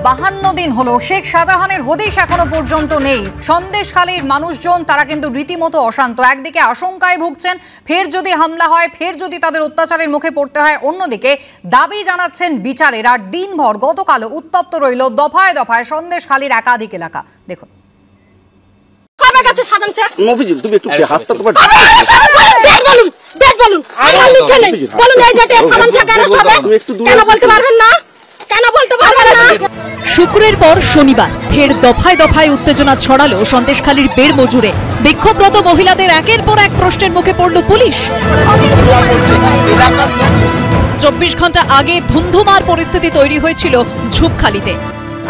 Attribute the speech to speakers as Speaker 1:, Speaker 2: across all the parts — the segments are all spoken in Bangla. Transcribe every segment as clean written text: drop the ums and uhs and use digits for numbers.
Speaker 1: 52 দিন হলো শেখ শাহজাহানের হদিশ এখনো পর্যন্ত নেই। সন্দেশখালীর মানুষজন তারা কিন্তু রীতিমতো অশান্ত। একদিকে আশঙ্কায় ভুগছেন ফের যদি হামলা হয়, ফের যদি তাদের অত্যাচারের মুখে পড়তে হয়, অন্যদিকে দাবি জানাচ্ছেন বিচারের। আর দিনভর গতকালও উত্তপ্ত রইল দফায় দফায় সন্দেশখালীর একাধিক এলাকা। দেখুন
Speaker 2: শুক্রের পর শনিবার ফের দফায় দফায় উত্তেজনা ছড়ালো সন্দেশখালীর বেড় মজুরে। বিক্ষোভরত মহিলাদের একের পর এক প্রশ্নের মুখে পড়ল পুলিশ। 24 ঘন্টা আগে ধুন্ধুমার পরিস্থিতি তৈরি হয়েছিল ঝুপখালীতে,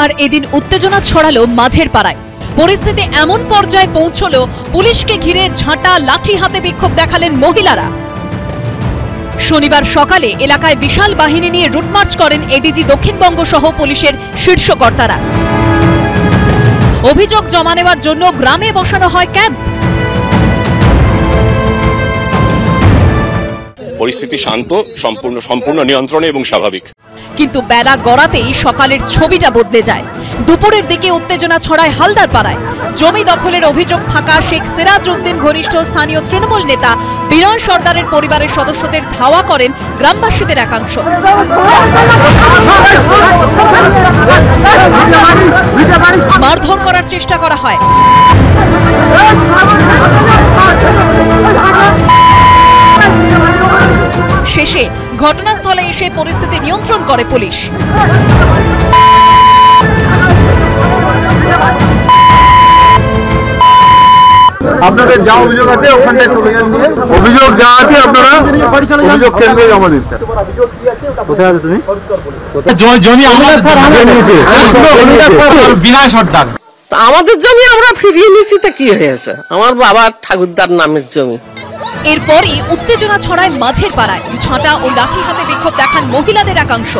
Speaker 2: আর এদিন উত্তেজনা ছড়ালো মাঝের পাড়ায়। পরিস্থিতি এমন পর্যায়ে পৌঁছলো পুলিশকে ঘিরে ঝাঁটা লাঠি হাতে বিক্ষোভ দেখালেন মহিলারা। শনিবার সকালে এলাকায় বিশাল বাহিনী নিয়ে রুটমার্চ করেন এডিজি দক্ষিণবঙ্গ সহ পুলিশের শীর্ষ কর্তারা। অভিযোগ জমা নেওয়ার জন্য গ্রামে বসানো হয় ক্যাম্প।
Speaker 3: পরিস্থিতি শান্ত, সম্পূর্ণ নিয়ন্ত্রণে এবং স্বাভাবিক।
Speaker 2: কিন্তু বেলা গড়াতেই সকালের ছবিটা বদলে যায়। দুপুরের দিকে উত্তেজনা ছড়ায় হালদার পাড়ায়। জমি দখলের অভিযোগ থাকা শেখ সিরাজ উদ্দিন ঘনিষ্ঠ স্থানীয় তৃণমূল নেতা বিনয় সর্দারের পরিবারের সদস্যদের ধাওয়া করেন গ্রামবাসীদের একাংশ। মারধর করার চেষ্টা করা হয়। শেষে ঘটনাস্থলে এসে পরিস্থিতি নিয়ন্ত্রণ করে পুলিশ।
Speaker 4: আপনাদের যা অভিযোগ আছে ওখানটায় চলে যান, অভিযোগ যা আছে আপনারা অভিযোগ কেন্দ্রে জমা দিন। কোথায় আছে তুমি? জমি বিনয় সর্দার,
Speaker 5: আমাদের জমি আমরা ফিরিয়ে নিচ্ছি, তা কি হয়েছে? আমার বাবার ঠাকুরদার নামের জমি।
Speaker 2: এরপরই উত্তেজনা ছড়ায় মাঝের পাড়ায়। ঝাঁটা ও লাঠি হাতে বিক্ষোভ দেখান মহিলাদের একাংশ।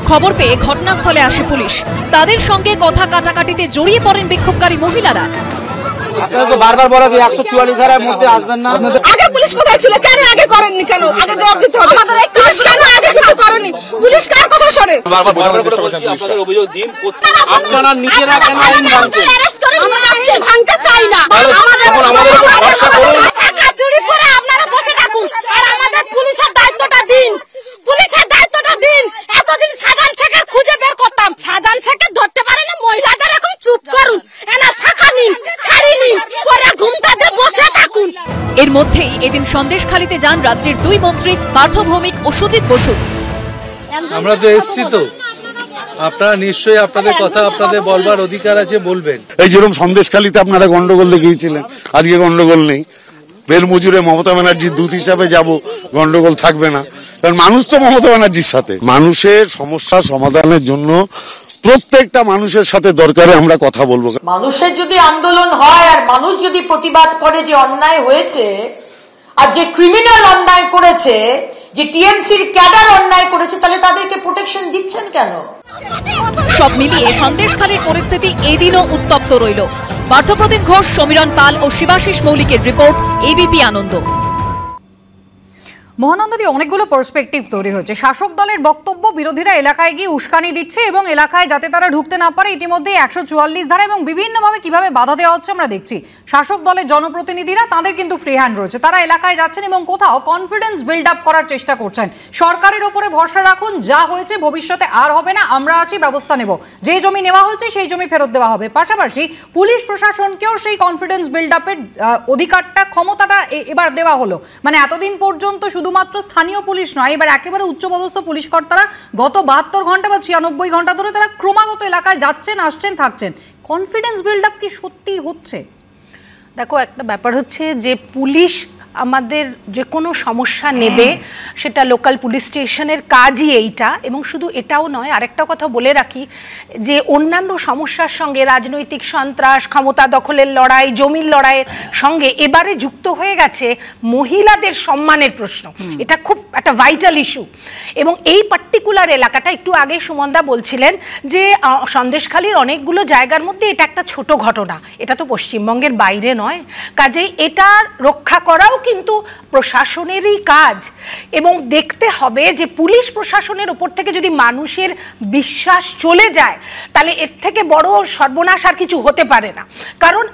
Speaker 2: খবর পেয়ে ঘটনাস্থলে আসে পুলিশ। তাদের সঙ্গে কথা কাটাকাটিতে জড়িয়ে পড়েন বিক্ষোভকারী মহিলারা।
Speaker 4: বারবার বলা যে 144 ধারার মধ্যে আসবেন না।
Speaker 5: আগে পুলিশ কোথায় ছিল? কেন আগে করেননি? কেন আগে জবাব দিতে হবে। পুলিশ কেন আগে কিছু করেনি? পুলিশ কার কথা শুনে?
Speaker 3: আপনাদের অভিযোগ দিন, আপনারা নিজেরা কেন আইন ভাঙছেন?
Speaker 5: আমরা আইন ভাঙতে চাই না।
Speaker 3: আমাদের উপর ভরসা করুন।
Speaker 5: টাকা চুরি করে আপনারা বসে থাকুন, আর আমাদের পুলিশের দায়িত্বটা দিন। পুলিশের দায়িত্বটা দিন। এতদিন সাজান শেখের খুঁজে বের করতাম, সাজান শেখের ধরতে পারে না। মহিলাদের এখন চুপ করুন, এনা শাখা নিন, শাড়ি নিন, পরে ঘুমটাতে বসে থাকুন।
Speaker 2: এর মধ্যেই এদিন সন্দেশখালীতে যান রাজ্যের দুই মন্ত্রী পার্থ ভৌমিক ও সুজিত বসু।
Speaker 6: আমরা তো এসছি, তো আপনারা নিশ্চয়ই আপনাদের কথা আপনাদের বলবার অধিকার আছে, বলবেন।
Speaker 7: এই যেরকম সন্দেশখালীতে আপনারা গন্ডগোল দেখিয়েছিলেন, আজকে গন্ডগোল নেই। বেল মজুরে মমতা ব্যানার্জির দূত হিসাবে যাব, গন্ডগোল থাকবে না, কারণ মানুষ তো মমতা ব্যানার্জির সাথে। মানুষের সমস্যা সমাধানের জন্য প্রত্যেকটা মানুষের সাথে দরকারে আমরা কথা বলবো।
Speaker 8: মানুষের যদি আন্দোলন হয় আর মানুষ যদি প্রতিবাদ করে যে অন্যায় হয়েছে, আর যে ক্রিমিনাল অন্যায় করেছে, যে টিএমসির ক্যাডার অন্যায় করেছে, তাহলে তাদেরকে প্রোটেকশন দিচ্ছেন কেন?
Speaker 2: সব মিলিয়ে সন্দেশখালীর পরিস্থিতি এদিনও উত্তপ্ত রইল। পার্থপ্রতিম ঘোষ, সমীরণ পাল ও শিবাশিস মৌলিকের রিপোর্ট, এবিপি আনন্দ।
Speaker 1: মহানন্দাদি, অনেকগুলো পার্সপেক্টিভ তৈরি হয়েছে। শাসক দলের বক্তব্য, বিরোধীরা এলাকায় গিয়ে উস্কানি দিচ্ছে এবং এলাকায় যাতে তারা ঢুকতে না পারে ইতিমধ্যে 144 ধারা এবং বিভিন্নভাবে কিভাবে বাধা দেওয়া হচ্ছে আমরা দেখছি। শাসক দলের জনপ্রতিনিধিরা তাদের কিন্তু ফ্রি হ্যান্ড রয়েছে, তারা এলাকায় যাচ্ছেন এবং কোথাও কনফিডেন্স বিল্ড আপ করার চেষ্টা করছেন। সরকারের ওপরে ভরসা রাখুন, যা হয়েছে ভবিষ্যতে আর হবে না, আমরা আছি, ব্যবস্থা নেব। যে জমি নেওয়া হয়েছে সেই জমি ফেরত দেওয়া হবে। পাশাপাশি পুলিশ প্রশাসনকেও সেই কনফিডেন্স বিল্ড আপের অধিকারটা, ক্ষমতাটা এবার দেওয়া হলো। মানে এতদিন পর্যন্ত শুধুমাত্র স্থানীয় পুলিশ নয়, এবার একেবারে উচ্চপদস্থ পুলিশ কর্তারা গত 72 ঘন্টা বা 96 ঘন্টা ধরে তারা ক্রমাগত এলাকায় যাচ্ছেন, আসছেন, থাকছেন। কনফিডেন্স বিল্ড আপ কি সত্যি হচ্ছে?
Speaker 9: দেখো, একটা ব্যাপার হচ্ছে যে পুলিশ আমাদের যে কোনো সমস্যা নেবে, সেটা লোকাল পুলিশ স্টেশনের কাজই এইটা। এবং শুধু এটাও নয়, আরেকটা কথা বলে রাখি যে অন্যান্য সমস্যার সঙ্গে রাজনৈতিক সন্ত্রাস, ক্ষমতা দখলের লড়াই, জমির লড়াইয়ের সঙ্গে এবারে যুক্ত হয়ে গেছে মহিলাদের সম্মানের প্রশ্ন। এটা খুব একটা ভাইটাল ইস্যু। এবং এই পার্টিকুলার এলাকাটা, একটু আগে সুমনদা বলছিলেন যে সন্দেশখালীর অনেকগুলো জায়গার মধ্যে এটা একটা ছোট ঘটনা, এটা তো পশ্চিমবঙ্গের বাইরে নয়, কাজেই এটা রক্ষা করাও কিন্তু প্রশাসনেরই কাজ। এবং দেখতে হবে যে পুলিশ প্রশাসনের উপর থেকে যদি মানুষের বিশ্বাস চলে যায়, তাহলে এর থেকে বড় সর্বনাশ আর কিছু হতে পারে না। কারণ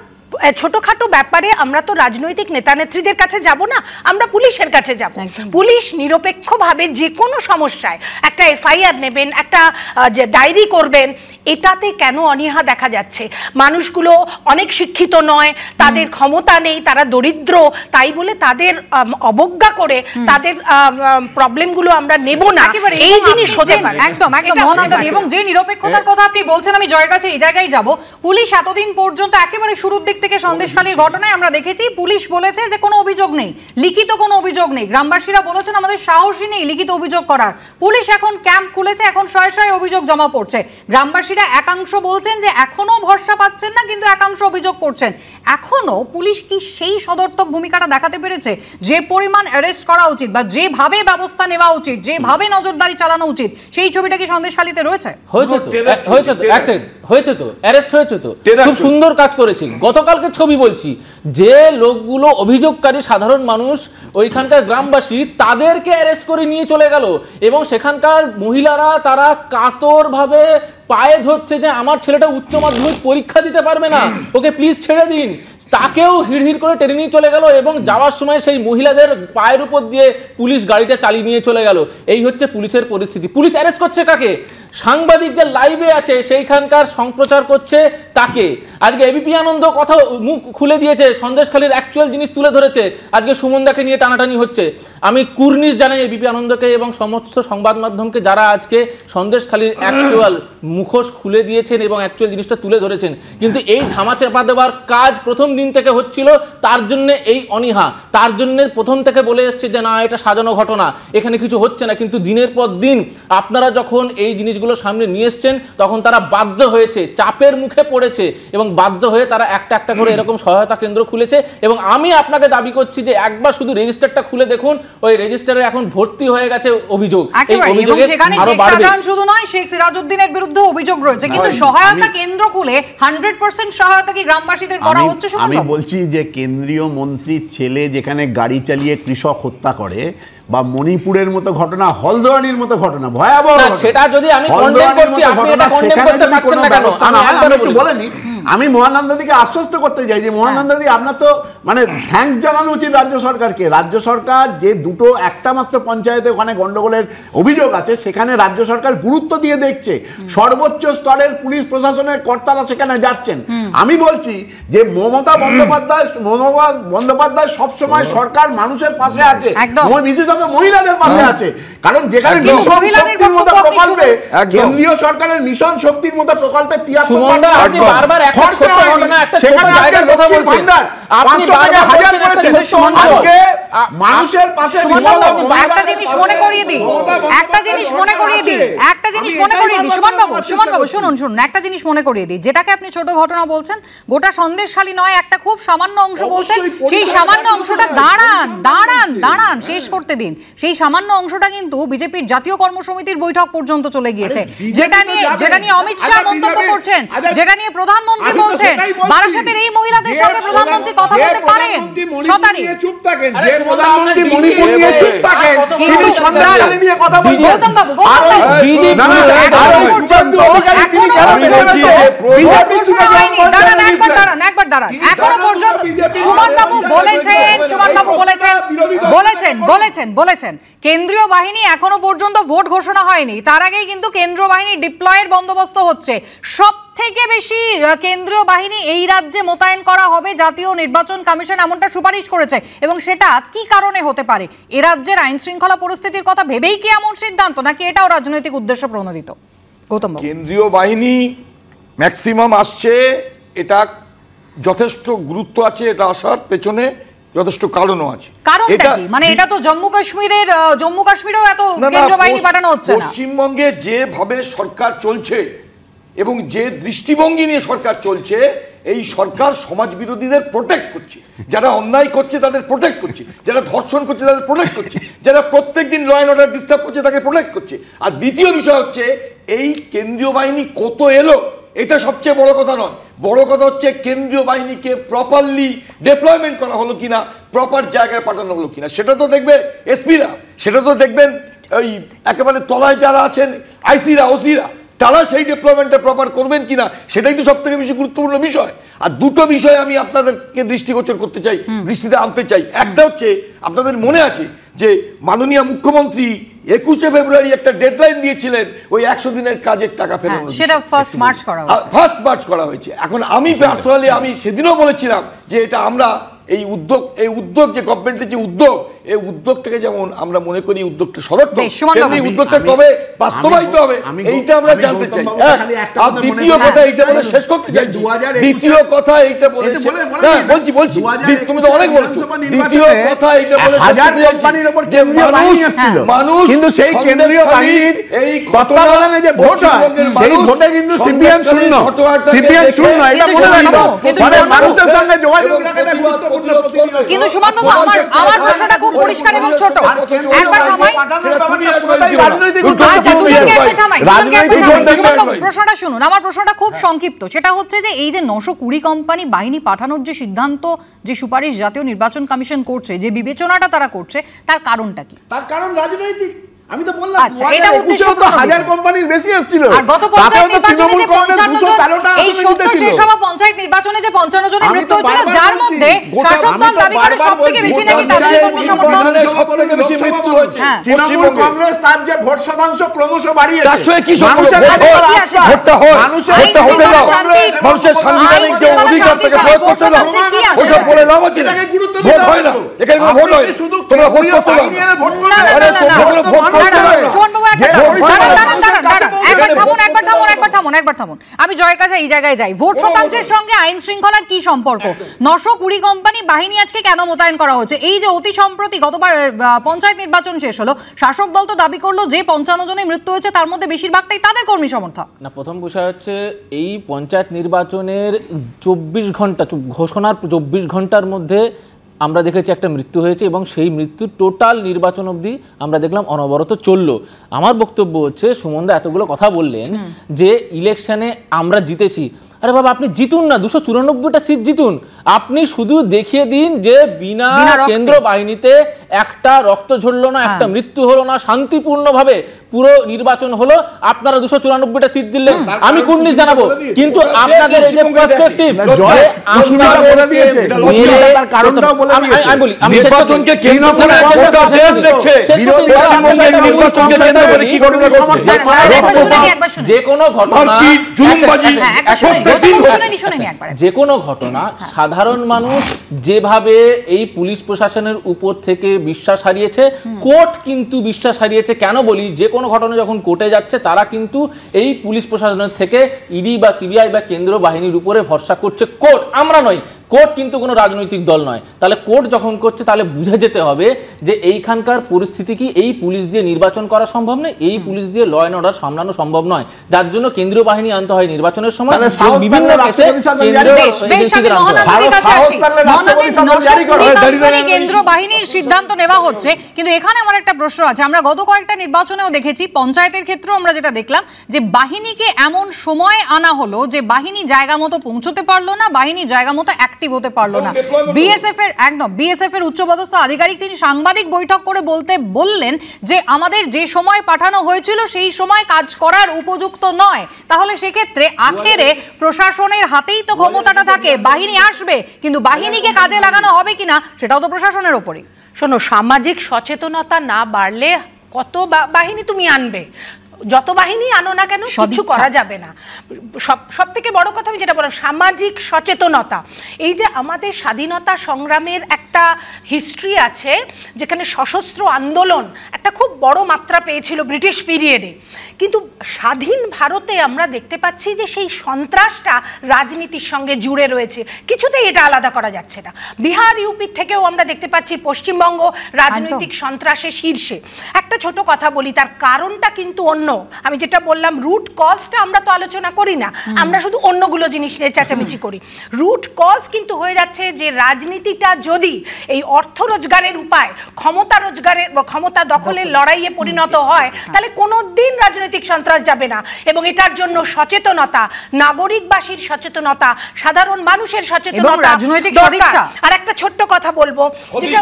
Speaker 9: ছোটখাটো ব্যাপারে আমরা তো রাজনৈতিক নেতা নেত্রীদের কাছে যাব না, আমরা পুলিশের কাছে যাব। পুলিশ নিরপেক্ষভাবে যে কোনো সমস্যায় একটা এফআইআর নেবেন, একটা ডায়েরি করবেন, এটাতে কেন অনীহা দেখা যাচ্ছে? মানুষগুলো অনেক শিক্ষিত নয়, তাদের ক্ষমতা নেই, তারা দরিদ্র, তাই বলে তাদের অবজ্ঞা করে তাদের প্রবলেমগুলো আমরা নেব না, এই জিনিস হতে পারে।
Speaker 1: একদম একদম মহানন্দা, এবং যে নিরপেক্ষতার কথা আপনি বলছেন, আমি জয়ের কাছে এই জায়গায় যাব। পুলিশ এতদিন পর্যন্ত একেবারে শুরুর দিক থেকে সন্দেশখালীর ঘটনায় আমরা দেখেছি পুলিশ বলেছে যে কোনো অভিযোগ নেই, লিখিত কোনো অভিযোগ নেই। গ্রামবাসীরা বলেছেন আমাদের সাহসই নেই লিখিত অভিযোগ করার। পুলিশ এখন ক্যাম্প খুলেছে, এখন শয়ে শয়ে অভিযোগ জমা পড়ছে। গ্রামবাসীরা একাংশ বলছেন যে এখনো ভরসা পাচ্ছেন না, কিন্তু একাংশ অভিযোগ করছেন। এখনো পুলিশ কি সেই সদর্থক ভূমিকাটা দেখাতে পেরেছে? যে পরিমাণ অ্যারেস্ট করা উচিত বা যেভাবে ব্যবস্থা নেওয়া উচিত, যেভাবে নজরদারি চালানো উচিত, সেই ছবিটা কি সন্দেশখালীতে রয়েছে?
Speaker 3: হয়েছে তো, অ্যারেস্ট হয়েছে তো, খুব সুন্দর কাজ করেছে। গতকালকে ছবি বলছি, যে লোকগুলো অভিযোগকারী সাধারণ মানুষ, ওইখানকার গ্রামবাসী, তাদেরকে অ্যারেস্ট করে নিয়ে চলে গেল। এবং সেখানকার মহিলারা তারা কাতরভাবে পায়ে ধরছে যে আমার ছেলেটা উচ্চ মাধ্যমিক পরীক্ষা দিতে পারবে না, ওকে প্লিজ ছেড়ে দিন। তাকেও হিড়হিড় করে টেনে নিয়ে চলে গেল এবং যাওয়ার সময় সেই মহিলাদের পায়ের উপর দিয়ে পুলিশ গাড়িটা চালিয়ে নিয়ে চলে গেল। এই হচ্ছে পুলিশের পরিস্থিতি। পুলিশ অ্যারেস্ট করছে কাকে? সাংবাদিক যে লাইভে আছে সেইখানকার সম্প্রচার করছে তাকে। আজকে এবিপি আনন্দ কথা মুখ খুলে দিয়েছে, সন্দেশখালীর অ্যাকচুয়াল জিনিস তুলে ধরেছে। আজকে সুমনদাকে নিয়ে টানাটানি হচ্ছে। আমি কুর্নিশ জানাই এবিপি আনন্দকে এবং সমস্ত সংবাদ মাধ্যমকে, যারা আজকে সন্দেশখালীর অ্যাকচুয়াল মুখোশ খুলে দিয়েছেন এবং অ্যাকচুয়াল জিনিসটা তুলে ধরেছেন। কিন্তু এই ধামাচাপা দেওয়ার কাজ প্রথম দিন থেকে হচ্ছিল, তার জন্য এই অনীহা। তার জন্য প্রথম থেকে বলে এসছে যে না, এটা সাজানো ঘটনা, এখানে কিছু হচ্ছে না। কিন্তু দিনের পর দিন আপনারা যখন এই জিনিসগুলো সামনে নিয়ে এসছেন, তখন তারা বাধ্য হয়েছে, চাপের মুখে পড়েছে এবং বাধ্য হয়ে তারা একটা একটা করে এরকম সহায়তা কেন্দ্র খুলেছে। এবং আমি আপনাকে দাবি করছি যে একবার শুধু রেজিস্টারটা খুলে দেখুন, ওই রেজিস্টারে এখন ভর্তি হয়ে গেছে অভিযোগ। এই অভিযোগে আরো বাড়বে।
Speaker 1: শুধু নয়, শেখ সিরাজউদ্দিনের বিরুদ্ধে অভিযোগ রয়েছে, কিন্তু সহায়তা কেন্দ্র খুলে 100% সহায়তা কি গ্রামবাসীদের করা হচ্ছে?
Speaker 10: আমি বলছি যে কেন্দ্রীয় মন্ত্রীর ছেলে যেখানে গাড়ি চালিয়ে কৃষক হত্যা করে, বা মণিপুরের মতো ঘটনা, হলদোয়ানির মতো ঘটনা, ভয়াবহ,
Speaker 3: সেটা যদি আমি কন্ডেম করছি, আপনি এটা কন্ডেম করতে পারছেন না কেন? আমি
Speaker 10: একটু বলেনি। আমি মহানন্দাদিকে আশ্বস্ত করতে চাই যে মহানন্দাদি, আপনার তো মানে থ্যাঙ্কস জানানো উচিত রাজ্য সরকারকে। রাজ্য সরকার যে একটা মাত্র পঞ্চায়েতে ওখানে গন্ডগোলের অভিযোগ আছে, সেখানে রাজ্য সরকার গুরুত্ব দিয়ে দেখছে। সর্বোচ্চ স্তরের পুলিশ প্রশাসনের কর্তারা সেখানে যাচ্ছেন। আমি বলছি যে মমতা বন্দ্যোপাধ্যায় সবসময় সরকার মানুষের পাশে আছে, বিশেষত মহিলাদের পাশে আছে। কারণ যেখানে মিশন শক্তির মতো প্রকল্পে, কেন্দ্রীয় সরকারের মিশন শক্তির মতো প্রকল্পে 73
Speaker 1: মানুষের পাশে। একটা জিনিস মনে করিয়ে দিই, একটা জিনিস মনে করিয়ে দিই, একটা জিনিস মনে করিয়ে দিই। সুমন বাবু শুনুন, একটা জিনিস মনে করিয়ে দিই। যেটাকে আপনি ছোট ঘটনা বলছেন, গোটা সন্দেশখালী নয়, একটা খুব সামান্য অংশ বলছেন, সেই সামান্য অংশটা দাঁড়ান শেষ করতে দিন। সেই সামান্য অংশটা কিন্তু বিজেপির জাতীয় কর্মসমিতির বৈঠক পর্যন্ত চলে গিয়েছে, যেটা নিয়ে অমিত শাহ মন্তব্য করছেন, যেটা নিয়ে প্রধানমন্ত্রী বলছেন বারাসাতের এই মহিলাদের সঙ্গে প্রধানমন্ত্রী কথা বলতে পারেন। 6 তারিখ চুপ থাকেন, যে প্রধানমন্ত্রী মণিপুর নিয়ে চুপ থাকেন, তিনি সন্দেশখালী নিয়ে কথা বলছেন। গৌতম বাবু দাঁড়ান। এখনো পর্যন্ত সুমন বাবু বলেছেন কেন্দ্রীয় বাহিনী এখনো পর্যন্ত ভোট ঘোষণা হয়নি, তার আগেই কিন্তু কেন্দ্রীয় বাহিনী ডিপ্লয়ের বন্দোবস্ত হচ্ছে। সব থেকে বেশি কেন্দ্রীয় বাহিনী এই রাজ্যে মোতায়েন করা হবে, জাতীয় নির্বাচন কমিশন এমনটা সুপারিশ করেছে। এবং সেটা কি কারণে হতে পারে? এ রাজ্যের আইন শৃঙ্খলা পরিস্থিতির কথা ভেবেই কি এমন সিদ্ধান্ত, নাকি এটাও রাজনৈতিক উদ্দেশ্য প্রণোদিত? গৌতম বাবু,
Speaker 11: কেন্দ্রীয় বাহিনী ম্যাক্সিমাম আসছে, এটা যথেষ্ট গুরুত্ব আছে এটা আসার পেছনে, যথেষ্ট কারণও আছে।
Speaker 1: কারণটা কি? মানে এটা তো জম্মু কাশ্মীরেও এত কেন্দ্র বাহিনী পাঠানো হচ্ছে না।
Speaker 11: পশ্চিমবঙ্গে যেভাবে সরকার চলছে এবং যে দৃষ্টিভঙ্গি নিয়ে সরকার চলছে, এই সরকার সমাজ বিরোধীদের প্রোটেক্ট করছে, যারা অন্যায় করছে তাদের প্রোটেক্ট করছে, যারা ধর্ষণ করছে তাদের প্রোটেক্ট করছে, যারা প্রত্যেকদিন ল অ্যান্ড অর্ডার ডিস্টার্ব করছে তাকে প্রোটেক্ট করছে। আর দ্বিতীয় বিষয় হচ্ছে এই কেন্দ্রীয় বাহিনী কত এলো এটা সবচেয়ে বড় কথা নয়, বড় কথা হচ্ছে কেন্দ্রীয় বাহিনীকে প্রপারলি ডিপ্লয়মেন্ট করা হলো কিনা, প্রপার জায়গায় পাঠানো হলো কিনা। সেটা তো দেখবে এসপিরা, সেটা তো দেখবেন ওই একেবারে তলায় যারা আছেন আইসিরা, ওসিরা, তারা সেই ডিপ্লয়মেন্টটা প্রপার করবেন কিনা, সেটাই তো সব থেকে বেশি গুরুত্বপূর্ণ বিষয়। আর দুটো বিষয় আমি আপনাদেরকে দৃষ্টিগোচর করতে চাই, দৃষ্টিতে আনতে চাই। একটা হচ্ছে আপনাদের মনে আছে যে মাননীয় মুখ্যমন্ত্রী 21শে ফেব্রুয়ারি একটা ডেডলাইন দিয়েছিলেন ওই 100 দিনের কাজের টাকা ফেরানো,
Speaker 1: সেটা ফার্স্ট মার্চ করা হয়েছে। এখন আমি পার্সোনালি আমি সেদিনও বলেছিলাম যে এটা আমরা এই উদ্যোগ যে গভর্নমেন্টের যে উদ্যোগ, এই উদ্যোগটাকে যেমন আমরা মনে করি উদ্যোগটা সরকার তেমনি উদ্যোগটা কবে বাস্তবায়িত হবে এইটা আমরা জানতে চাই। আর দ্বিতীয় কথা এইটা বলে শেষ করতে চাই, দ্বিতীয় কথা এইটা বলে বলছি তুমি তো অনেক বলছো, দ্বিতীয় কথা এইটা বলে মানুষ কিন্তু সেই কেন্দ্রীয় বাহিনীর এই তত্ত্বাবধানে যে ভোট হয় সেই ভোটে কিন্তু সিপিএম শূন্য এটা মনে রাখবো। মানে মানুষের সঙ্গে যোগাযোগ রাখাটা গুরুত্বপূর্ণ। কিন্তু সুমন বাবু আমার প্রশ্নটা খুব পরিষ্কার এবং ছোট, একবার থামাই, প্রশ্নটা শুনুন। আমার প্রশ্নটা খুব সংক্ষিপ্ত, সেটা হচ্ছে যে এই যে 920 কোম্পানি বাহিনী পাঠানোর যে সিদ্ধান্ত, যে সুপারিশ জাতীয় নির্বাচন কমিশন করছে, যে বিবেচনাটা তারা করছে, তার কারণটা কি?
Speaker 10: তার কারণ রাজনৈতিক। আমি তো বললাম
Speaker 1: এটা উদ্দেশ্য তো
Speaker 10: 1000 কোম্পানির বেশি আসছিল।
Speaker 1: আর গত পঞ্চায়েত নির্বাচনে যে 55 জন, এই 70 শেষ হওয়া পঞ্চায়েত নির্বাচনে যে 55 জনের মৃত্যু হয়েছিল, যার মধ্যে শাসক দল দাবি করে সবথেকে বেশি নাকি তাদের কর্মসমর্থন,
Speaker 11: সবথেকে বেশি মৃত্যু হয়েছে
Speaker 10: তৃণমূল কংগ্রেস। তার যে ভোট শতাংশ ক্রমশ বাড়িয়েছে,
Speaker 11: রাষ্ট্রে কি ভোটটা হয়, ভোটটা হতে দাও, মানুষের সাংবিধানিক যে অধিকার থেকে প্রয়োগ করতে দাও, ওসব বলে লাভ আছে না, ভোট হয় না, এখানে কোনো ভোট হয় না, তোমরা ভোট করতে দাও না, আরে তোমরা ভোট
Speaker 1: আমি জয়ের কাছে এই জায়গায় যাই, ভোট শতাংশের সঙ্গে আইন শৃঙ্খলার কি সম্পর্ক? 920 কোম্পানি বাহিনী আজকে কেন মোতায়েন করা হচ্ছে? এই যে অতি সম্প্রতি গতবার পঞ্চায়েত নির্বাচন শেষ হলো, শাসক দল তো দাবি করলো যে 55 জনের মৃত্যু হয়েছে তার মধ্যে বেশিরভাগটাই তাদের কর্মী সমর্থক।
Speaker 3: না, প্রথম বিষয় হচ্ছে এই পঞ্চায়েত নির্বাচনের 24 ঘন্টা ঘোষণার 24 ঘন্টার মধ্যে আমরা দেখেছি একটা মৃত্যু হয়েছে এবং সেই মৃত্যুর টোটাল নির্বাচন অবধি আমরা দেখলাম অনবরত চললো। আমার বক্তব্য হচ্ছে, সুমনদা এতগুলো কথা বললেন যে ইলেকশনে আমরা জিতেছি, আরে বাবা আপনি জিতুন না, 294টা সিট জিতুন, আপনি শুধু দেখিয়ে দিন যে বিনা কেন্দ্র বাহিনীতে একটা রক্ত ঝরলো না, একটা মৃত্যু হলো না, শান্তিপূর্ণভাবে পুরো নির্বাচন হলো, আপনারা 294টা সিট জিতলেন, আমি কুর্নিশ জানাবো। কিন্তু আপনাদের এই যে পার্সপেক্টিভ, আমি বলি আমি নির্বাচনকে কেন্দ্র করে গোটা দেশ দেখছে, যে কোনো ঘটনা যে কোনো ঘটনা সাধারণ মানুষ যেভাবে এই পুলিশ প্রশাসনের উপর থেকে বিশ্বাস হারিয়েছে, কোর্ট কিন্তু বিশ্বাস হারিয়েছে। কেন বলি, যে কোনো ঘটনা যখন কোর্টে যাচ্ছে তারা কিন্তু এই পুলিশ প্রশাসনের থেকে ইডি বা সিবিআই বা কেন্দ্র বাহিনীর উপরে ভরসা করছে কোর্ট, আমরা নয়। কোর্ট কিন্তু কোনো রাজনৈতিক দল নয়। তাহলে কোর্ট যখন করছে তাহলে বুঝে যেতে হবে যে এইখানকার পরিস্থিতি কি, এই পুলিশ দিয়ে নির্বাচন করা সম্ভব নয়, এই পুলিশ দিয়ে ল অ্যান্ড অর্ডার সামলানো সম্ভব নয়, যার জন্য কেন্দ্রীয় বাহিনী আনতে হয় নির্বাচনের সময়। বিভিন্ন
Speaker 1: কেন্দ্র বাহিনীর সিদ্ধান্ত নেওয়া হচ্ছে। কিন্তু এখানে আমার একটা প্রশ্ন আছে, আমরা গত কয়েকটা নির্বাচনেও দেখেছি, পঞ্চায়েতের ক্ষেত্রেও আমরা যেটা দেখলাম যে বাহিনীকে এমন সময় আনা হলো যে বাহিনী জায়গা মতো পৌঁছতে পারলো না, বাহিনী জায়গা মতো অ্যাক্টিভ হতে পারলো না। বিএসএফ এর উচ্চপদস্থ আধিকারিক তিনি সাংবাদিক বৈঠক করে বললেন যে আমাদের যে সময় পাঠানো হয়েছিল সেই সময় কাজ করার উপযুক্ত নয়। তাহলে সেক্ষেত্রে আখেরে প্রশাসনের হাতেই তো ক্ষমতাটা থাকে, বাহিনী আসবে কিন্তু বাহিনীকে কাজে লাগানো হবে কিনা সেটাও তো প্রশাসনের ওপরই।
Speaker 9: শোনো, সামাজিক সচেতনতা না বাড়লে কত বাহিনী তুমি আনবে, যত বাহিনী আনো না কেন কিছু করা যাবে না। সব থেকে বড় কথা আমি যেটা বললাম, সামাজিক সচেতনতা। এই যে আমাদের স্বাধীনতা সংগ্রামের একটা হিস্ট্রি আছে যেখানে সশস্ত্র আন্দোলন একটা খুব বড় মাত্রা পেয়েছিল ব্রিটিশ পিরিয়ডে, কিন্তু স্বাধীন ভারতে আমরা দেখতে পাচ্ছি যে সেই সন্ত্রাসটা রাজনীতির সঙ্গে জুড়ে রয়েছে, কিছুতেই এটা আলাদা করা যাচ্ছে না। বিহার ইউপি থেকেও আমরা দেখতে পাচ্ছি পশ্চিমবঙ্গ রাজনৈতিক সন্ত্রাসের শীর্ষে। একটা ছোট কথা বলি, তার কারণটা কিন্তু অন্য। আমি যেটা বললাম রুট কজটা আমরা তো আলোচনা করি না, আমরা শুধু অন্যগুলো জিনিস নিয়ে চেঁচামেচি করি। রুট কজ কিন্তু হয়ে যাচ্ছে যে রাজনীতিটা যদি এই অর্থ রোজগারের উপায় ক্ষমতা রোজগারের ক্ষমতা দখলের লড়াইয়ে পরিণত হয়, তাহলে কোনোদিন রাজনৈতিক সন্ত্রাস যাবে না। এবং এটার জন্য সচেতনতা, নাগরিকবাসীর সচেতনতা, সাধারণ মানুষের সচেতনতা,
Speaker 1: রাজনৈতিক সদিচ্ছা।
Speaker 9: আর একটা ছোট্ট কথা বলবো, যেটা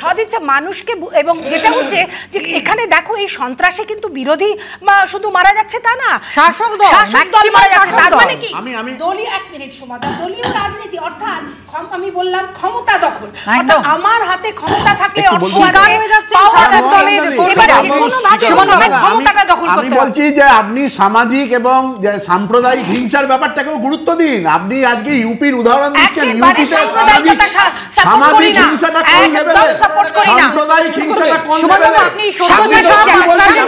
Speaker 9: সদিচ্ছা মানুষকে, এবং যেটা হচ্ছে যে এখানে দেখো এই সন্ত্রাসে কিন্তু বিরোধী শুধু মারা যাচ্ছে তা না, শাসক দল মারা যাচ্ছে। তার মানে কি দলীয়, এক মিনিট সমাধান, দলীয় রাজনীতি অর্থাৎ আমি বললাম ক্ষমতা দখল, অর্থাৎ আমার হাতে ক্ষমতা থাকলে
Speaker 1: শিকার হয়ে যাচ্ছে শাসক দলের ক্ষমতাটা দখল করতে।
Speaker 10: আমি বলছি যে আপনি সামাজিক এবং সাম্প্রদায়িক হিংসার ব্যাপারটাকেও গুরুত্ব দিন। আপনি আজকে ইউপির উদাহরণ দিচ্ছেন, ইউপিতে সামাজিক হিংসাটা কোন লেভেলে, সাম্প্রদায়িক হিংসাটা কোন লেভেলে।
Speaker 1: আপনি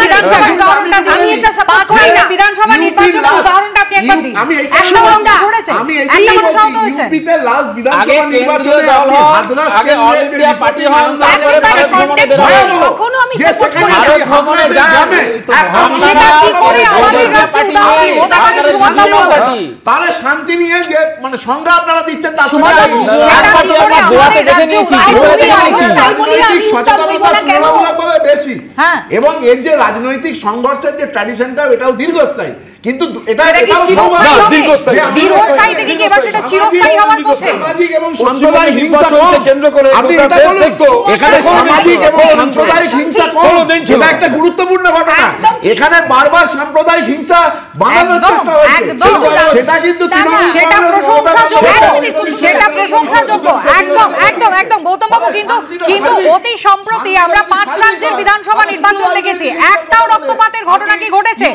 Speaker 1: বিধানসভার উদাহরণটা দিন, বিধানসভা নির্বাচনের উদাহরণটা আপনি একবার দিন।
Speaker 10: আমি
Speaker 1: একটা মানুষ আহত হয়েছে
Speaker 10: ইউপিতে লাস্ট বিধানসভা নির্বাচনে আপনি হাতরাস কেন্দ্রে পার্টি হয় যে সেখানে ভ্রমণে যাবে,
Speaker 1: সেটা কি করে আমাদের রাজ্যে উদাহরণ হতে পারে?
Speaker 10: তাহলে শান্তি নিয়ে যে মানে সংজ্ঞা আপনারা দিচ্ছেন, তার তুলনামূলকভাবে বেশি, এবং এর যে রাজনৈতিক সংঘর্ষের যে ট্র্যাডিশনটা এটাও দীর্ঘস্থায়ী। কিন্তু এটা
Speaker 1: দীর্ঘস্থায়ী থেকে কি এবার সেটা চিরস্থায়ী হওয়ার পথে?
Speaker 10: সামাজিক এবং সাম্প্রদায়িক হিংসা কেন্দ্র করে আপনি এটা বলুন, এখানে সামাজিক এবং সাম্প্রদায়িক হিংসা কম, এটা একটা গুরুত্বপূর্ণ ঘটনা। এখানে বারবার সাম্প্রদায়িক হিংসা বাড়ানোর চেষ্টা হচ্ছে, সেটা কিন্তু
Speaker 1: সেটা প্রশংসাযোগ্য, একদম একদম একদম গৌতম বাবু। কিন্তু অতি সম্প্রতি আমরা 5 রাজ্যের বিধানসভা নির্বাচন দেখেছি, একটাও রক্তপাতের ঘটনা কি ঘটেছে?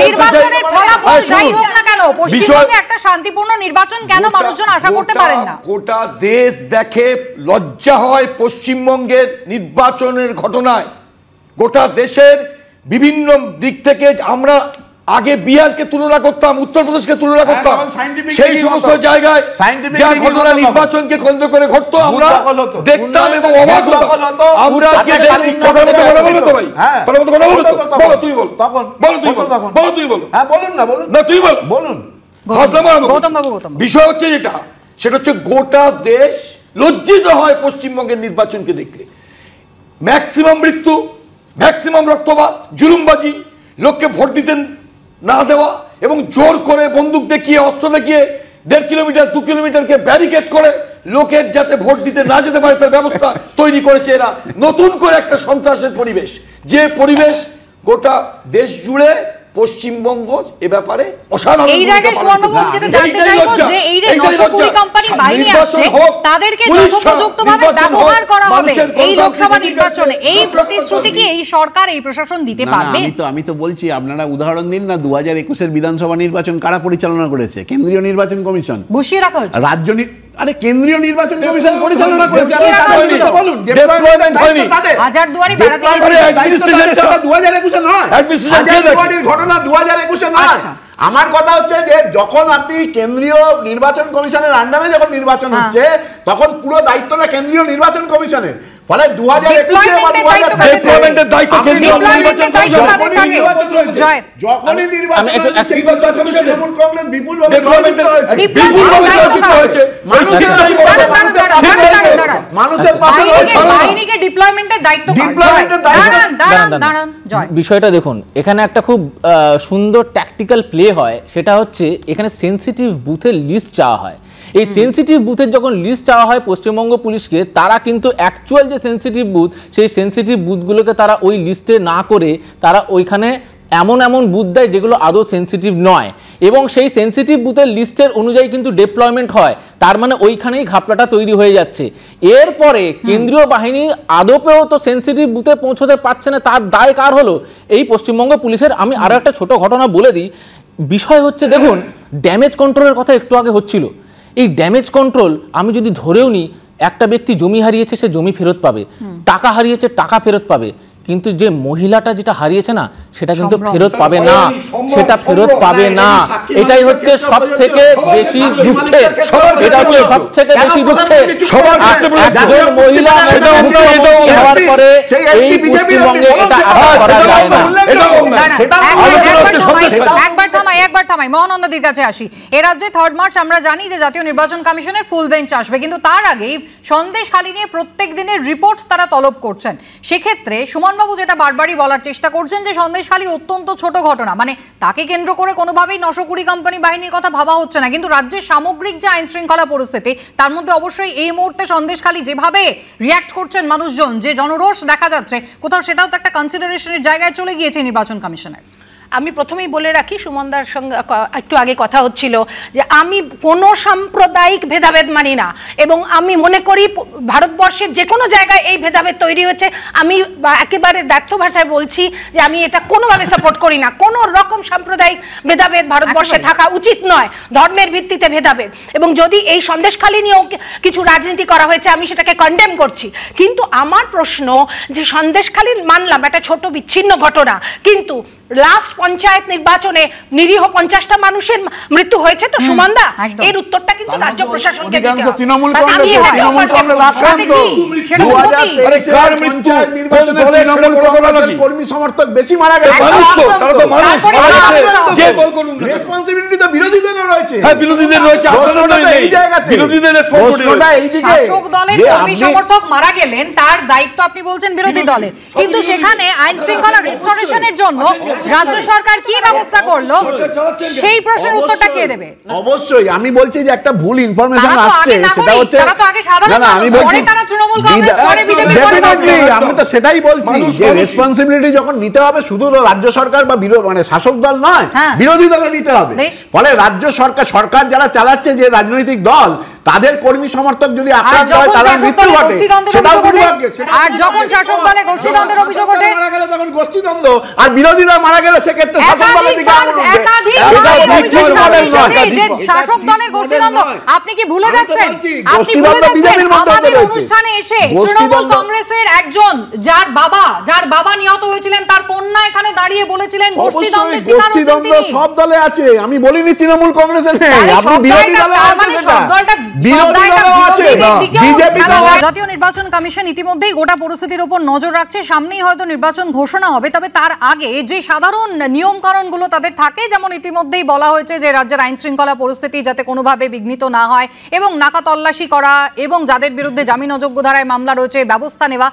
Speaker 1: নির্বাচনের ফলাফল যাই হোক না কেন, পশ্চিমবঙ্গে একটা শান্তিপূর্ণ নির্বাচন কেন মানুষজন আশা করতে পারেন না?
Speaker 11: গোটা দেশ দেখে লজ্জা হয় পশ্চিমবঙ্গের নির্বাচনের ঘটনায়। গোটা দেশের বিভিন্ন দিক থেকে আমরা আগে বিহারকে তুলনা করতাম, উত্তরপ্রদেশকে তুলনা করতাম, সেই সমস্ত জায়গায় যা ঘটনা নির্বাচনকে কেন্দ্র করে ঘটতো আমরা দেখতাম এবং অবাক হতাম। আমরা আজকে দেখছি কথা বলবো তো ভাই, কথা বলবো তো, বলো তুই বল, বলো তুই বল, বলো তুই বল,
Speaker 10: হ্যাঁ বলুন না, বলুন
Speaker 11: না তুই বল,
Speaker 10: বলুন।
Speaker 1: গৌতম বাবু,
Speaker 11: বিষয় হচ্ছে সেটা হচ্ছে গোটা দেশ লজ্জিত হয় পশ্চিমবঙ্গের নির্বাচনকে দেখলে। ম্যাক্সিমাম মৃত্যু, ম্যাক্সিমাম রক্তপাত, জুলুমবাজি, লোককে ভোট দিতে না দেওয়া এবং জোর করে বন্দুক দেখিয়ে, অস্ত্র দেখিয়ে 1.5 কিলোমিটার 2 কিলোমিটারকে ব্যারিকেড করে লোকের যাতে ভোট দিতে না যেতে পারে তার ব্যবস্থা তৈরি করেছে এরা। নতুন করে একটা সন্ত্রাসের পরিবেশ, যে পরিবেশ গোটা দেশ জুড়ে পশ্চিমবঙ্গ এ ব্যাপারে অসাধারণ।
Speaker 1: এই জায়গায় সুমনবাবু আমি যেটা জানতে চাইবো যে এই যে 920 কোম্পানি বাহিনী আসছে তাদেরকে যথোপযুক্তভাবে ব্যবহার করা হবে এই লোকসভা নির্বাচনে, এই প্রতিশ্রুতি কি এই সরকার এই প্রশাসন দিতে পারবে?
Speaker 10: আমি তো বলছি আপনারা উদাহরণ দিন না, 2021-এর বিধানসভা নির্বাচন কারা পরিচালনা করেছে? কেন্দ্রীয় নির্বাচন কমিশন
Speaker 1: বসিয়ে রাখা হয়েছে।
Speaker 10: রাজ্য আরে কেন্দ্রীয় নির্বাচন কমিশন পরিচালনা করেছে, বলুন
Speaker 1: হাজারদুয়ারি বেড়াতে গিয়ে
Speaker 10: 2021-এ নয়, হাজারদুয়ারির ঘটনা 2021-এ নয়। আমার কথা হচ্ছে যে যখন আপনি কেন্দ্রীয় নির্বাচন কমিশনের আন্ডারে যখন নির্বাচন হচ্ছে তখন পুরো দায়িত্বটা কেন্দ্রীয় নির্বাচন কমিশনের। ফলে 2021-এ যখনই নির্বাচন যেমন কংগ্রেস বিপুলভাবে
Speaker 3: বিষয়টা দেখুন, এখানে একটা খুব সুন্দর ট্যাকটিক্যাল প্লে হয়, সেটা হচ্ছে এখানে সেন্সিটিভ বুথের লিস্ট চাওয়া হয়। এই সেন্সিটিভ বুথের যখন লিস্ট চাওয়া হয় পশ্চিমবঙ্গ পুলিশকে, তারা কিন্তু অ্যাকচুয়াল যে সেন্সিটিভ বুথ সেই সেন্সিটিভ বুথগুলোকে তারা ওই লিস্টে না করে তারা ওইখানে এমন এমন বুথ দেয় যেগুলো আদৌ সেন্সিটিভ নয়, এবং সেই সেন্সিটিভ বুথের লিস্টের অনুযায়ী কিন্তু ডিপ্লয়মেন্ট হয়। তার মানে ওইখানেই ঘাপলাটা তৈরি হয়ে যাচ্ছে। এরপরে কেন্দ্রীয় বাহিনী আদপেও তো সেন্সিটিভ বুথে পৌঁছতে পারছে না, তার দায় কার হলো? এই পশ্চিমবঙ্গ পুলিশের। আমি আরও একটা ছোট ঘটনা বলে দিই। বিষয় হচ্ছে দেখুন, ড্যামেজ কন্ট্রোলের কথা একটু আগে হচ্ছিল। এই ড্যামেজ কন্ট্রোল আমি যদি ধরেও নিই, একটা ব্যক্তি জমি হারিয়েছে সে জমি ফেরত পাবে, টাকা হারিয়েছে টাকা ফেরত পাবে, কিন্তু যে মহিলাটা যেটা হারিয়েছে না সেটা কিন্তু ফেরত পাবে না, সেটা ফেরত পাবে না। এটাই হচ্ছে সব থেকে বেশি দুঃখের, এটা হচ্ছে সব থেকে বেশি দুঃখের। একজন মহিলা মুখ্যমন্ত্রী হওয়ার পরে এই পশ্চিমবঙ্গে এটা আশা করা যায় না।
Speaker 1: একবার থামাই মহানন্দাদির কাছে আসি। এ রাজ্যে 3 মার্চ আমরা জানি যে জাতীয় নির্বাচন কমিশনের ফুল বেঞ্চ আসবে, কিন্তু তার আগেই সন্দেশখালী নিয়ে প্রত্যেক দিনের রিপোর্ট তারা তলব করছেন। সেক্ষেত্রে সুমনবাবু যেটা বারবারই বলার চেষ্টা করছেন যে সন্দেশখালী অত্যন্ত ছোট ঘটনা, মানে তাকে কেন্দ্র করে কোনোভাবেই 920 কোম্পানি বাহিনীর কথা ভাবা হচ্ছে না, কিন্তু রাজ্যের সামগ্রিক যে আইন শৃঙ্খলা পরিস্থিতি তার মধ্যে অবশ্যই এই মুহূর্তে সন্দেশখালী যেভাবে রিয়াক্ট করছেন মানুষজন, যে জনরোষ দেখা যাচ্ছে কোথাও, সেটাও তো একটা কনসিডারেশনের জায়গায় চলে গিয়েছে নির্বাচন কমিশনের।
Speaker 9: আমি প্রথমেই বলে রাখি, সুমনদার সঙ্গে একটু আগে কথা হচ্ছিল যে আমি কোনো সাম্প্রদায়িক ভেদাভেদ মানি না, এবং আমি মনে করি ভারতবর্ষের যে কোনো জায়গায় এই ভেদাভেদ তৈরি হয়েছে, আমি একেবারে ব্যর্থ ভাষায় বলছি যে আমি এটা কোনোভাবে সাপোর্ট করি না। কোনো রকম সাম্প্রদায়িক ভেদাভেদ ভারতবর্ষে থাকা উচিত নয়, ধর্মের ভিত্তিতে ভেদাভেদ। এবং যদি এই সন্দেশখালী নিয়েও কিছু রাজনীতি করা হয়েছে আমি সেটাকে কন্ডেম করছি, কিন্তু আমার প্রশ্ন যে সন্দেশখালী মানলাম একটা ছোট বিচ্ছিন্ন ঘটনা, কিন্তু লাস্ট পঞ্চায়েত নির্বাচনে নিরীহ 50টা মানুষের মৃত্যু হয়েছে তো সুমনদা, এর উত্তরটা কিন্তু রাজ্য প্রশাসনকে দিতে হবে।
Speaker 10: তৃণমূল কর্মী সমর্থক বেশি মারা গেছে, রেসপন্সিবিলিটি তো বিরোধীদের রয়েছে। হ্যাঁ, বিরোধীদের রয়েছে, এই জায়গাতে বিরোধীদের
Speaker 1: শাসক দলের কর্মী সমর্থক মারা গেলেন, তার দায়িত্ব আপনি বলছেন বিরোধী দলের, কিন্তু সেখানে আইন শৃঙ্খলা রিস্টোরেশনের জন্য রাজ্য সরকার কি ব্যবস্থা করলো সেই প্রশ্নের উত্তরটা কে দেবে?
Speaker 10: অবশ্যই আমি বলছি যে একটা ভুল ইনফরমেশন আসছে, সেটা হচ্ছে না, আমি বলছি আমি তো সেটাই বলছি যে রেসপন্সিবিলিটি যখন নিতে হবে শুধু রাজ্য সরকার বা মানে শাসক দল নয়, বিরোধী দলে নিতে হবে। ফলে রাজ্য সরকার যারা চালাচ্ছে, যে রাজনৈতিক দল, তাদের কর্মী সমর্থক যদি আক্রান্ত হয়, তাদের মৃত্যু ঘটে, সেটাও দুর্ভাগ্য। আর যখন শাসক দলে গোষ্ঠীদ্বন্দ্বের অভিযোগ ওঠে, তখন গোষ্ঠীদ্বন্দ্ব, আর বিরোধীরা মারা গেলে সেক্ষেত্রে শাসক দলের দিকে
Speaker 1: শাসক দলের গোষ্ঠীদ্বন্দ্ব। আপনি কি ভুলে যাচ্ছেন? আপনি ভুলে যাচ্ছেন আমাদের অনুষ্ঠানে এসে তৃণমূল কংগ্রেসের একজন যার বাবা নিহত হয়েছিলেন, তার কন্যা এখানে দাঁড়িয়ে বলেছিলেন গোষ্ঠীদ্বন্দ্বের শিকার হচ্ছেন তিনি।
Speaker 10: সব দলে আছে, আমি বলিনি তৃণমূল কংগ্রেসের নেই, আপনি বিরোধী দলে আছেন, সব দলটা
Speaker 1: জাতীয় নির্বাচন কমিশন ইতিমধ্যেই গোটা পরিস্থিতির উপর নজর রাখছে। সামনেই হয়তো নির্বাচন ঘোষণা হবে, তবে তার আগে যে সাধারণ নিয়ম কানুনগুলো তাদের থাকে, যেমন ইতিমধ্যেই বলা হয়েছে যে রাজ্যের আইন শৃঙ্খলা পরিস্থিতি যাতে কোনোভাবে বিঘ্নিত না হয়, এবং নাকা তল্লাশি করা, এবং যাদের বিরুদ্ধে জামিন অযোগ্য ধারায় মামলা রয়েছে ব্যবস্থা নেওয়া।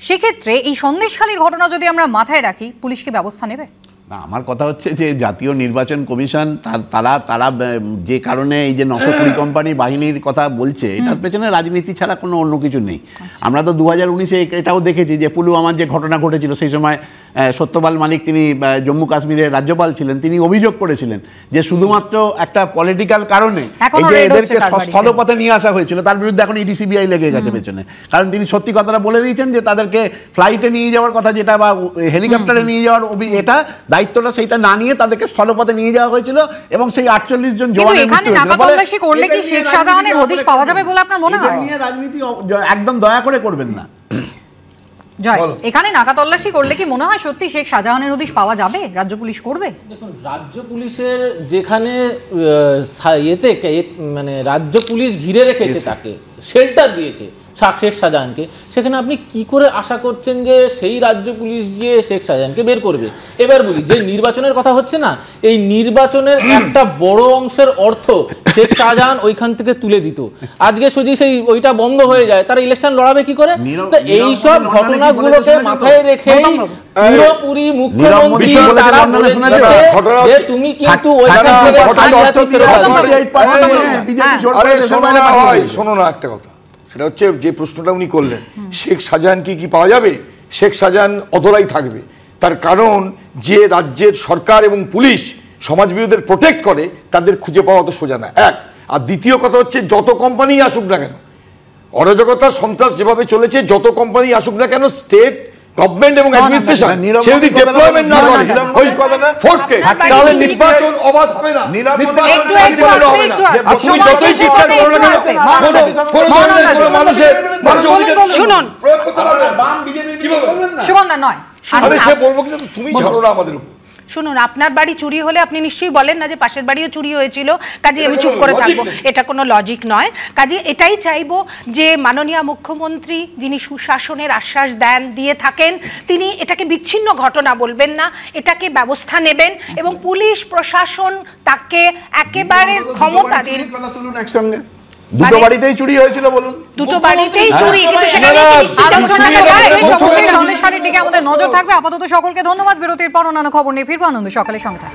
Speaker 1: সেক্ষেত্রে এই সন্দেশখালীর ঘটনা যদি আমরা মাথায় রাখি, পুলিশ কি ব্যবস্থা নেবে?
Speaker 10: আমার কথা হচ্ছে যে জাতীয় নির্বাচন কমিশন তারা যে কারণে এই যে 920 কোম্পানি বাহিনীর কথা বলছে, এটার পেছনে রাজনীতি ছাড়া কোনো অন্য কিছু নেই। আমরা তো 2019-এ এটাও দেখেছি যে পুলওয়ামার যে ঘটনা ঘটেছিল, সেই সময় সত্যপাল মালিক, তিনি জম্মু কাশ্মীরের রাজ্যপাল ছিলেন, তিনি অভিযোগ করেছিলেন যে শুধুমাত্র একটা পলিটিক্যাল কারণে এই যে এদেরকে স্থলপথে নিয়ে আসা হয়েছিল, তার বিরুদ্ধে এখন ইডি সিবিআই লেগে গেছে পেছনে। কারণ তিনি সত্যি কথাটা বলে দিয়েছেন যে তাদেরকে ফ্লাইটে নিয়ে যাওয়ার কথা যেটা, বা হেলিকপ্টারে নিয়ে যাওয়ার এটা দায়িত্বটা সেইটা না নিয়ে তাদেরকে স্থলপথে নিয়ে যাওয়া হয়েছিল, এবং সেই 48 জন জওয়ানের মৃত্যু হয়েছিল।
Speaker 1: নাকা তল্লাশি করলে কি শেখ শাহজাহানের হদিশ পাওয়া যাবে বলে আপনার মনে হয়?
Speaker 10: নিয়ে রাজনীতি একদম দয়া করে করবেন না।
Speaker 1: জয়, এখানে নাকা তল্লাশি করলে কি মনে হয় সত্যি শেখ শাহজাহানের হদিশ পাওয়া যাবে? রাজ্য পুলিশ করবে?
Speaker 3: দেখুন, রাজ্য পুলিশের যেখানে মানে রাজ্য পুলিশ ঘিরে রেখেছে, তাকে শেল্টার দিয়েছে শেখ শাহজাহানকে, সেখানে আপনি কি করে আশা করছেন যে সেই রাজ্য পুলিশ গিয়ে শেখ শাহজাহানকে বের করবে? এবার বলি, যে নির্বাচনের কথা হচ্ছে না, এই নির্বাচনের একটা বড় অংশের অর্থ শেখ শাহজাহান ওইখান থেকে তুলে দিত। আজকে যদি সেই ওইটা বন্ধ হয়ে যায়, তারা ইলেকশন লড়াবে কি করে? তো এইসব ঘটনাগুলোকে মাথায় রেখেই পুরোপুরি মুখ্যমন্ত্রী তারা বলেছেন যে তুমি কিন্তু ওইখান থেকে
Speaker 11: শোনো না একটা কথা, সেটা হচ্ছে যে প্রশ্নটা উনি করলেন, শেখ শাহজাহানকে কি পাওয়া যাবে? শেখ শাহজাহান অধরাই থাকবে। তার কারণ, যে রাজ্যের সরকার এবং পুলিশ সমাজ বিরোধীদের প্রোটেক্ট করে, তাদের খুঁজে পাওয়া তো সোজা না, এক। আর দ্বিতীয় কথা হচ্ছে, যত কোম্পানি আসুক না কেন, অরাজকতা সন্ত্রাস যেভাবে চলেছে, যত কোম্পানি আসুক না কেন, স্টেট গভর্নমেন্ট এবং অ্যাডমিনিস্ট্রেশন যদি ডিপ্লয়মেন্ট না করে ওই কথাটা ফোর্সকে, তাহলে নির্বাচন অবাধ হবে না।
Speaker 1: সুমনদা নয়,
Speaker 11: আরে সে বলবো কি তুমি ছাড়ো না আমাদের উপর।
Speaker 9: শুনুন, আপনার বাড়ি চুরি হলে আপনি নিশ্চয়ই বলেন না যে পাশের বাড়িও চুরি হয়েছিল, কাজে আমি চুপ করে থাকবো, এটা কোনো লজিক নয়। কাজে এটাই চাইবো যে মাননীয় মুখ্যমন্ত্রী যিনি সুশাসনের আশ্বাস দিয়ে থাকেন, তিনি এটাকে বিচ্ছিন্ন ঘটনা বলবেন না, এটাকে ব্যবস্থা নেবেন এবং পুলিশ প্রশাসন তাকে একেবারে ক্ষমতা দিন।
Speaker 10: একসঙ্গে দুটো বাড়িতেই চুরি হয়েছিল বলুন,
Speaker 9: দুটো বাড়িতেই চুরি, কিন্তু সেখানে
Speaker 1: সন্দেশখালীর দিকে আমাদের নজর থাকবে। আপাতত সকলকে ধন্যবাদ। বিরতির পর অন্যান্য খবর নিয়ে ফিরবো আনন্দ সকালের সঙ্গে।